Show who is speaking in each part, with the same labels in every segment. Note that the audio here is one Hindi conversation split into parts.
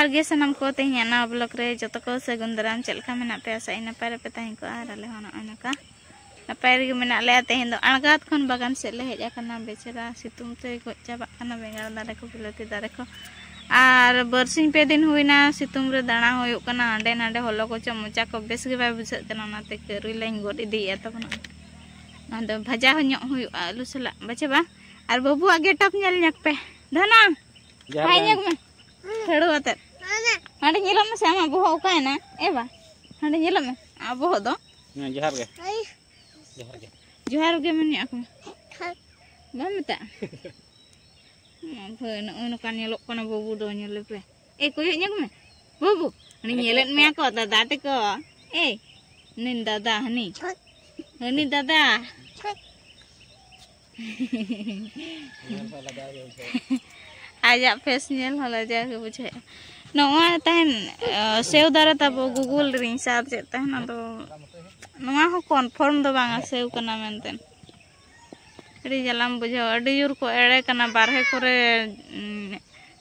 Speaker 1: गे सनम को तेज ना ब्लॉग रे जो को सगुन दाराम चलका मेना पे आशा नपाय रे पे तहें को आर आले होना नका नपाय रे मेना ले तेज दो अणगात खन बागान से ले हेज आकना बेचरा सितुंग ते गज चाबा कना बेंगार दारे को बिलाती दारे को और बरसिंग पे दिन हुईना सितुंग रे दाणा होयुक कना अंडे नांडे हलो को च मोचा को बेस गे बाय बुझात कना नाते करुई लाइन गोड इदिया तबना नादो भाजा हो ᱧᱚᱜ हुयुक आलू सला बचे बा और बाबू आगे टप नेल ᱧak पे धना हाय ᱧak में हेड़ो आते हांडे ᱧᱮᱞᱚᱜ ᱢᱮ ᱥᱮ ᱟᱢᱟᱜ ᱵᱚᱦᱚᱜ ᱚᱠᱟᱭᱮᱱᱟ ᱮ ᱵᱟ हांडे ᱧᱮᱞᱚᱜ ᱢᱮ ᱟ ᱵᱚᱦᱚᱜ ᱫᱚ
Speaker 2: जोहार गे
Speaker 1: जोहार गे मेन ᱧᱟᱠ ᱢᱮ ᱵᱟ ᱢᱮᱛᱟ भय नय नका ᱧᱮᱞᱚᱜ ᱠᱟᱱᱟ बाबू दो ᱧᱮᱞ पे ए कोय ᱧak में बाबू हनी ᱧᱮᱞᱮᱫ ᱢᱮᱭᱟ को दादा तको ए निन दादा हनी दादा आजा फेस नेल होला जाके बुझे नवा तहन सेव दारे तब गूगल रिंग सर्च तहन तो नवा हो कन्फर्म दो बांगा सेव कना मेनतेन अड़ी जलाम बुझाव अड़ी जोर को एड़े कना बारहे करे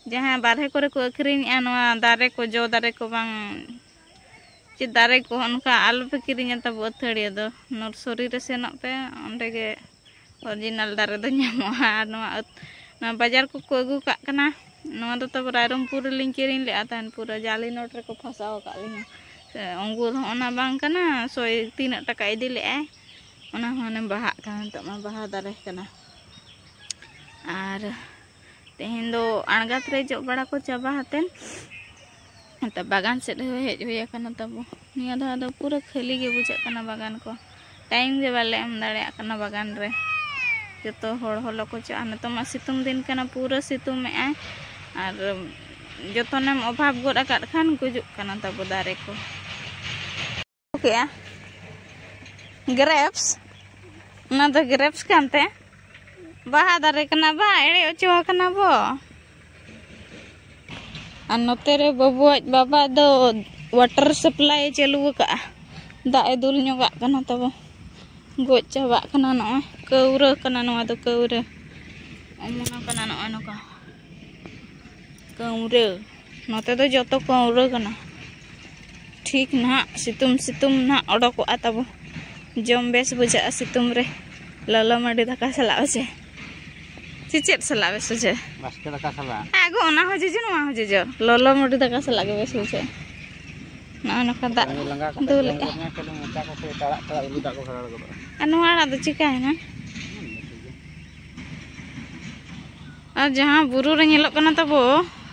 Speaker 1: जहां बारहे करे को अखरिन आ नवा दारे को जो दारे को बांग चे दारे को उनका आलू पे किरिन तब अथड़िया दो नर्सरी रे सेनक पे ओंडे गे ओरिजिनल दारे दो ᱧᱟᱢᱚᱜᱼᱟ ᱟᱨ नवा बाजार को अगू का कना नवा दो तब रायरमपुर लिंग किरिन ले आतान पूरा जाली नोट रे को फसाव का लिंग अंगूर ओना बांग कना 103 टका इदी ले आय ओना होने बाहा कना तो मा बाहा दारे कना आर तेहेन दो अणगात रे जो बड़ा को चाबा हतेन तब बागान से हेज हुई कना तब निया धा दो पूरा खाली गे बुझा कना बागान को टाइम गे बाले एम दाड़े कना बागान रे जो हलो को चा नितमा सितुंग दिन कना पूरा सितुंग में आय और जतनेम अभाव गोद आकाद खान गुजुक कना तब दारे को ओके ग्रेप्स ना तो ग्रेप्स कानते बाहा दारे कना बा एड़े ओचो कना बो और नोते रे बाबा दो वाटर सप्लाई चालू का दा ए दुल ᱧᱚᱜᱟ कना तब गोज चाबा कना न कौरा कना नवा दो कौरा अमना कना न नका कौरा नोते दो जतो कौरा कना ठीक ना सितुम ना ओडको तब जम बेस बुझा सितुम रे ललो माडी दाका सला से चिचेट सला बेस बुझे
Speaker 2: बास्के दाका सला
Speaker 1: आगो ना हो जे नवा हो जे ललो माडी दाका सला गे बेस बुझे ना नका दा दुल
Speaker 2: मोचा को ताड़ा ताड़ा उलू दा को खड़ा गो
Speaker 1: अनवाड़ा दो चिका है ना और जहाँ बुरु रे ñeलok कना तबो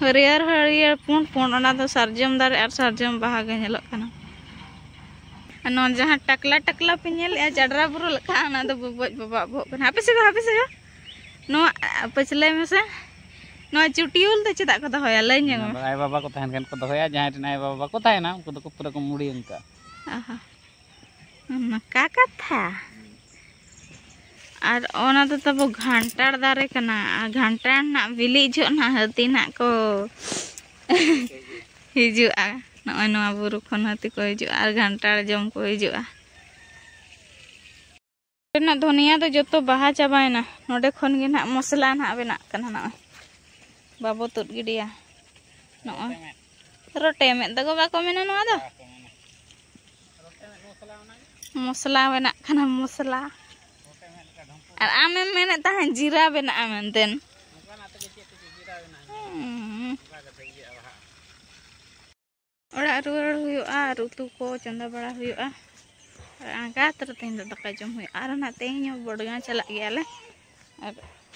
Speaker 1: हरियर हरियर पुन पुन ओना दो सरजम दारे और सरजम बाहा गे ñeलok कना अन जहाँ टकला टकला पे ñेल ए जडरा बुरु लखा ना दो बबoj बाबा बो कना हापे से नो पछले में से नो चुटियुल तो चेदा को दोया लय ñe
Speaker 2: आय बाबा को तहन को दोया जहाँ टिन आय बाबा को तायना उनको तो पूरा को मुड़ी उनका
Speaker 1: आहा का कथा और ओना तो तब घंटार दारे कना घंटार ना बिली जो ना हती ना को हिजुआ नय नवा बुरु खन हती को हिजुआ और घंटार जम को हिजुआ ना धनिया तो जतो बाहा चाबायना नोडे खन गे ना मसला ना बेना कना ना बाबो तुद गिडिया नय रोटे में दगो बाको मेना नवा दो मसला बेना कना मसला और आमे मेने तहन जीरा बेना मेनतेन ओड़ा रुआड़ हुआ रुतु को चंदा बड़ा हुआ आगा तर तेन दाका जम हुआ और ना तेन बड़गा चला गया ले और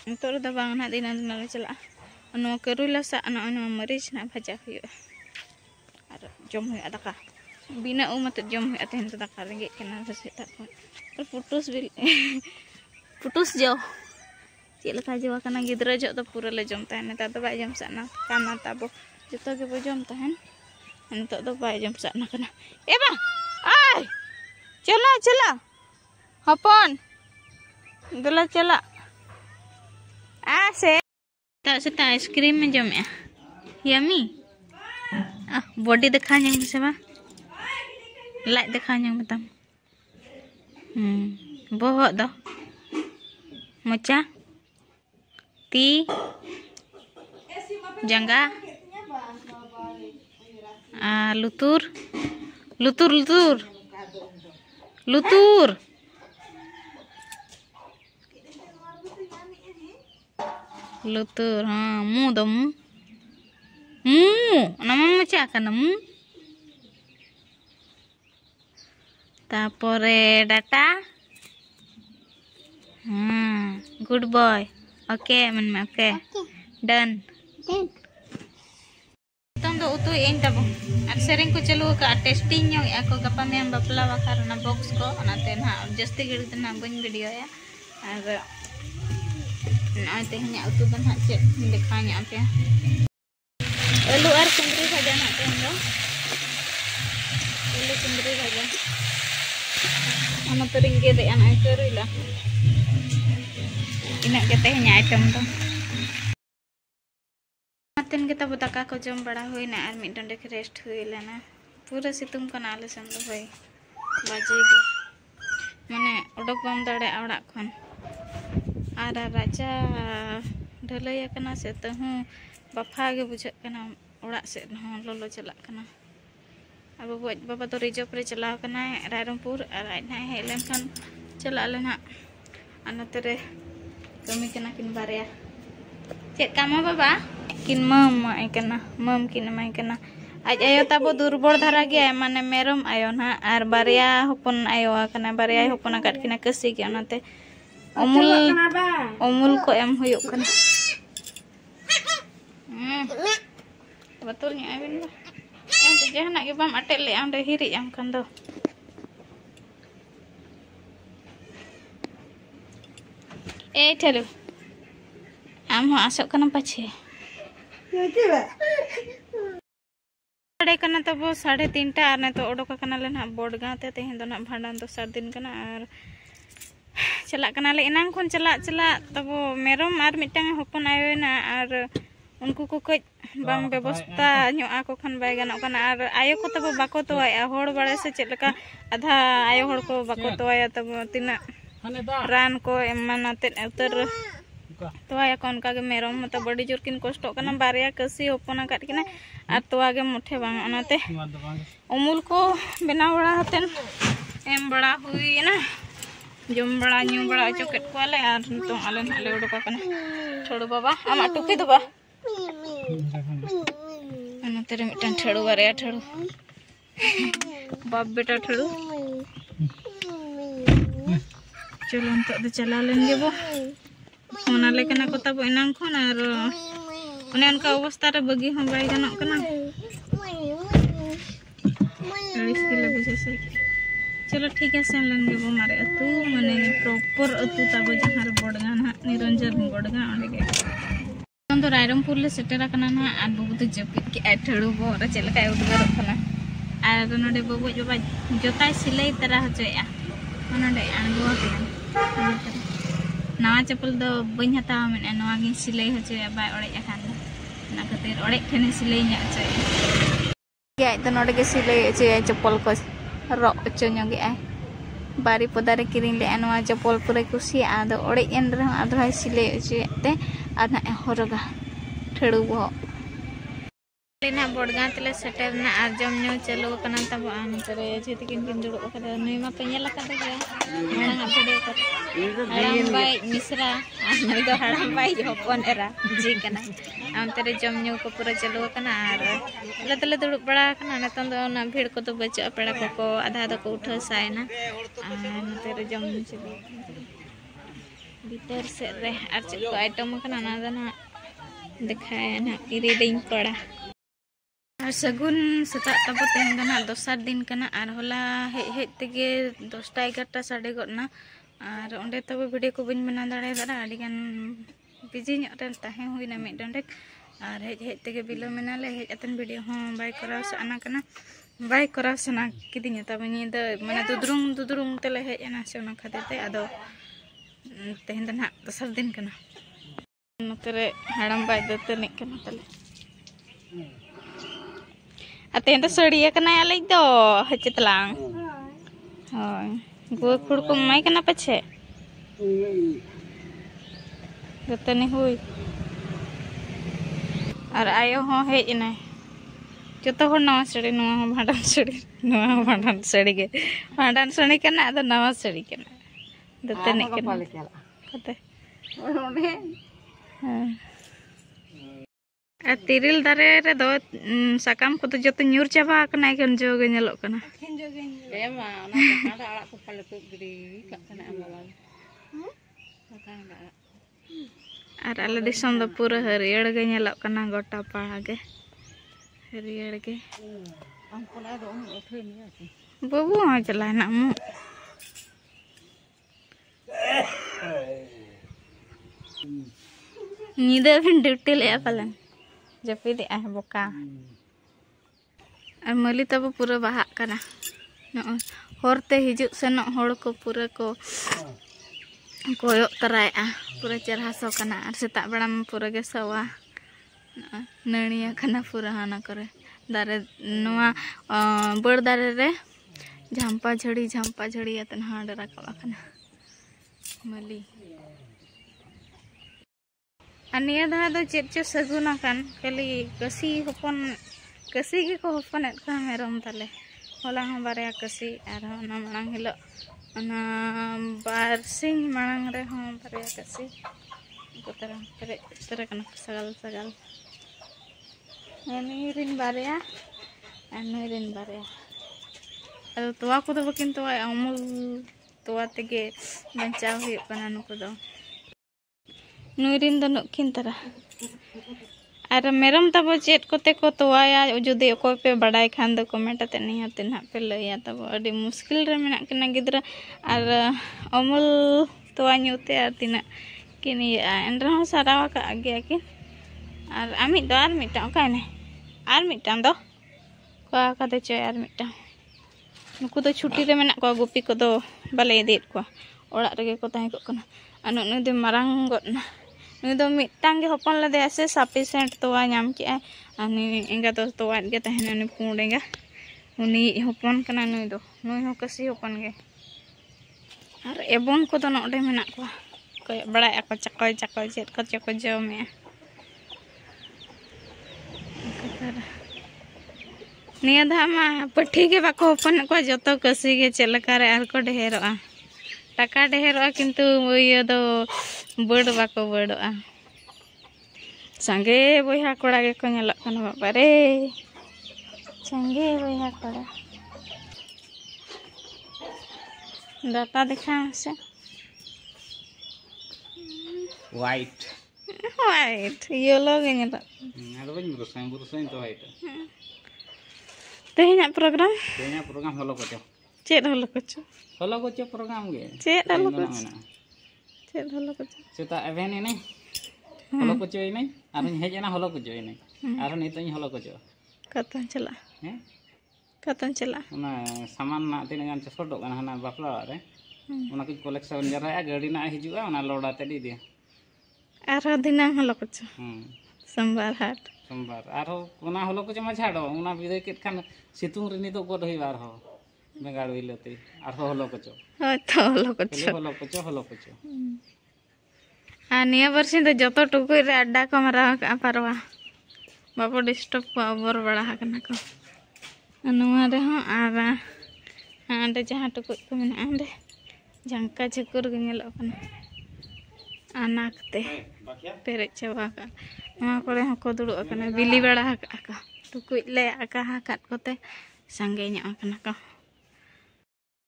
Speaker 1: नितोर द बांग ना दिन दिन चला नो करुला सा नो मरीच ना भाजा हुआ और जम हुआ दाका बिना उमत जम हुआ तेन दाका रेंगे केना सेता को और पुटुस जो चेलका जो कना गिद्रा जो तो पूरा ले जम तहन नेता तो बाय जम सना काना ताबो जतो के बो जम तहन नितो तो बाय जम सना कना ए बा आय चला चला हपन दला चला आ से आइसक्रीम में जम यमी बॉडी देखा ᱧ से बा लाइट देखा ᱧ मतम बोहत दो मोचा ती जंगा lutur lutur lutur lutur lutur mu dong mu nama macam apa namu tapore data good boy okay okay done Tong do utu in tabo. At sering ko chalu ka testing yung ako kapam yang bapla wakar na box ko anate na justi gid na bun video ya. Ar na ate nya utu ban ha che dikhanya apa ya. Elu ar sendiri saja na te ndo. Elu sendiri saja. Ana teringe de an akurila. Ina ketehnya item to. Maten kita butaka ko jom bada hoy na ar mid dondek rest hoy lana pura situm kana ale sam do hoy baje gi mane odok bam dare awdak khon ara raja dhalai kana se to hu bafa ge bujhak kana odak se ho lolo chalak kana abu boj baba to rejo pre chalao kana Rairampur ar ai na he len khan chalak lena anatere kami kana kin barya cek kamu baba kin mam mai kin mai kana aj ayo tabo durbor dhara ge mane merom ayo na ar barya hopon ayo kana barya hopon akat kina kesi ge onate omul ko em huyuk kana betul nya abin ba em te jahna ge bam atel le ande hiri am kan do thelu am ho asok kana pache साढ़े कना तब 3:30 और ने तो ओडोका कना ले ना बोडगांव ते तेहन दो ना भांडान तो 7 दिन कना और चला कना ले इनांग खन चला तब मेरम और मिटांग हपन आयो ना और उनको को कज बांग व्यवस्था न्यो आको खन बाय गानो कना और आयो को तब बाको तोया होड़ बड़े से चलका आधा आयो होड़ को बाको तोया तब तिना रान को एमानते उतर तोया कौन का के मेरम मतलब बड़ी जोर किन कष्ट कना बारिया कसी ओपना काट किना और तोआ के मुठे बांग अनाते अमूल को बेना बड़ा हतेन एम बड़ा हुई ना जम बड़ा न्यू बड़ा चोकेट को आले और तो आले नाले उडका कना छोड़ो बाबा आमा टुकी दो बा अनाते रे मिटन ठेड़ो बारिया ठेड़ो बाप बेटा ठेड़ो चलो अंत दे चला लेंगे वो होना लेकिन को तब इनांग खन और उन्हें उनका अवस्था रे बगी हम बाय गनो कना चलो ठीक है सेन लेंगे वो मारे अतु माने प्रॉपर अतु तब जहां रे बोडगा ना निरंजन बोडगा ओंडे के तो रायरमपुर ले सेटेरा कना ना आ बबू तो जपित के ठेड़ू बो रे चलका उडगर कना आ नडे बबू जोबा जोताय सिलाई तरह हचया नडे आंगो के नवा चप्पल दो बइन हताव में नवा गी सिलाई हचया बाय ओड़े अखान ना खातिर ओड़े ठने सिलाई nya हचया के तो नडे के सिलाई हचया चप्पल को रो अचो ᱧᱚᱜᱮ आय बारी पदारे किरिंग ले नवा चप्पल पुरे कुसी आदो ओड़े एन रे आदो सिलाई हचयते आ ना हरगा ठेड़ू बो लेना बोडगा तले सेटर ना आर जम न्यू चलो कना तब आन करे जेति किन किन जुड़ो कदा नई मा पेñela कदा गया हणा भिडियो कर हड़ाम बाई मिश्रा नई दो हड़ाम बाई हपन एरा जी कना आम तेरे जम न्यू को पूरा चलो कना आर तले दुड़ बड़ा कना नतन दो ना भीड़ को तो बच पेड़ा को आधा आधा को उठो सायना तेरे जम न्यू चलो भीतर से रे आर च को आइटम कना ना ना दिखाया ना रीडिंग पड़ा और सगुन सता तब तेहना दोसर दिन कना और होला हे तेगे 10टा 11टा साढ़े गना और ओंडे तब वीडियो को बन बना दाड़े दाड़ा आडिगान बिजी रे ताहे हुईना मिड डंडे और हे तेगे बिलो मेनाले हे अतन वीडियो हो बाय कराव सना कना बाय कराव सना किदिन तब नींद माने दुदरुंग तले हे एना से ओना खातिर ते आदो तेहन दना दोसर दिन कना नतरे हड़म बाय दते ने कना तले अते तो सड़िया कना आले दो हचतलांग होय गो खुड़ को माई कना पछे जतने हुई और आयो हो हे इने जोतो हर नवा साड़ी नवा भांडान साड़ी नवा भांडान साड़ी के भांडान साड़ी कना अद नवा साड़ी कना दतने कना कते आ तिरिल दारे रे दो साकाम को तो जोतो न्यूर चाबा कना एखन जोगे नेलो कना
Speaker 3: एमा ओना कांडा आड़ा को पाले तो गिरी कना अमला कांडा
Speaker 1: और आले दिसम दो पूरा हरियर गे नेलो कना गोटा पाड़ा गे हरियर गे
Speaker 3: अंकोला दो उठे निया
Speaker 1: बाबू आ चला ना मु नींद फिन ड्यूटी ले पालन जपी दे आ बोका और मली तब पूरा बाहा कना न होरते हिजु सेनो होड़ को पूरा को कोयो तराया पूरा चरहा सो कना और सेता बड़ा में पूरा के सवा नणिया कना पूरा हाना करे दारे नवा बड़ दारे रे झांपा झड़ी अतन हांड राखवा कना मली अनिया धा दो चेत चो सगुना कान खाली कसी हपन कसी के को हपन एत का मेरम ताले होला हम बारे कसी आर ना मांग हिलो ना बारसिंग मांग रे हम बारे कसी कोतरा तेरे कना सगल निरिन बारे अनुरिन बारे अदो तोवा को तो बकिन तो अमूल तोवा तेगे बंचाव हुई कना नुको दो नुरिन दो नुकिन तरा और मेरम तब चेत कोते को तोवाया जुदी अकोय पे बड़ाई खान दो कमेंट आते नहीं आते ना पे लैया तब अडी मुश्किल रे मेना किना गिद्रा और अमूल तोवा न्यूते और तिना किन एन रहो सारावा का आगे किन और आमी दो आर मिटा काने आर मिटा दो का काते चय आर मिटा नुकु तो छुट्टी रे मेना को गुपी को दो बाले इदीत को ओड़ा रेगे को ताहे को कना अनु नु दे मारांग गोना नु दो मिटांगे हपन लदे से सफिशिएंट तोवा नाम के अनि एंगा तो तोवा गे तहने नि पुंडेगा उनी हपन कना नु दो नु हो कसी हपन गे और एबोन को तो नोडे मेना को कोय बड़ा को चकोय चेत को चको जमे निया धामा पठी के बाको हपन को जतो कसी गे चलकारे आर को ढेरोआ टाका ढेरोआ किंतु ये दो बड़ बाको बड़ोआ संगे बया कोड़ा के को नेलो कना बाबा रे संगे बया कोड़ा डाटा देखा से वाइट येलो के नेलो
Speaker 2: आदो बन बुरसाई तो वाइट
Speaker 1: तेहना प्रोग्राम
Speaker 2: हलो को
Speaker 1: चेत हलो को
Speaker 2: प्रोग्राम गे
Speaker 1: चेत हलो को
Speaker 2: सेता एवेन नहीं हलो को नहीं आर हेजना हलो को नहीं आर नितों हलो को
Speaker 1: कतन चला
Speaker 2: हैं
Speaker 1: कतन चला
Speaker 2: ना सामान ना तीन गान चसोडो गान हना बापला रे उना को कलेक्शन जरा गाड़ी ना हिजुआ उना लोडा ते दी
Speaker 1: आर दिना हलो को सोमवार हाट
Speaker 2: सोमवार आर उना हलो को मा छाड़ो उना बिदे केत खान सितुंग रे नितो गोड होई बार हो बेगाड़ विलते आर हलो को
Speaker 1: तो
Speaker 2: हलो को
Speaker 1: आ निया बरसी तो जतो टुकुई रे अड्डा को मारा का पारवा बाबो डिस्टर्ब को अबर बड़ा हकना को अनुवा रे हो आर आंडे जहां टुकुई को मेना आंडे झंका झुकुर गे नेलो कना आनाकते पेरे चवा का नवा करे हो को दुड़ो कना बिली बड़ा हका का टुकुई ले आका हकात कोते संगे न्या कना का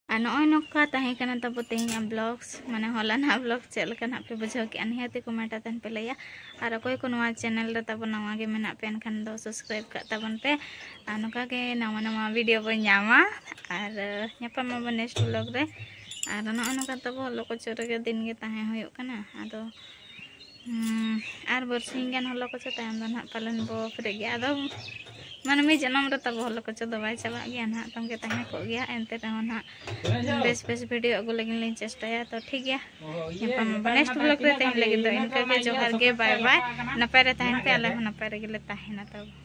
Speaker 1: नॉय नौका तहें कना तब तेहिया ब्लॉग्स माने हॉलना ब्लॉग चल कना पे बुझाव के अनिहाते कमेंट आतन पे लैया और कोई को नवा चैनल रे तब नवा गे मेना पेन खान दो सब्सक्राइब का तबन पे नौका के नवा वीडियो बन जामा और न्यापा मा नेक्स्ट ब्लॉग रे और नॉय नौका तब हलो को चोरे के दिन गे तहें होयो कना आदो और बरसिंग गान हलो को तायम दो ना पालन बो फ्री गे आदो माने मी जन्म रे तब हलो को दो बाय चला गया ना तम के तहें को गया एनते रहो ना बेस वीडियो अगु लगिन लिन चेष्टाया तो ठीक गया नेक्स्ट ब्लॉग रे तहें लगिन दो इनका के जोहार गे बाय बाय नपाय रे तहें पे आले नपाय रे गेले तहें ना तब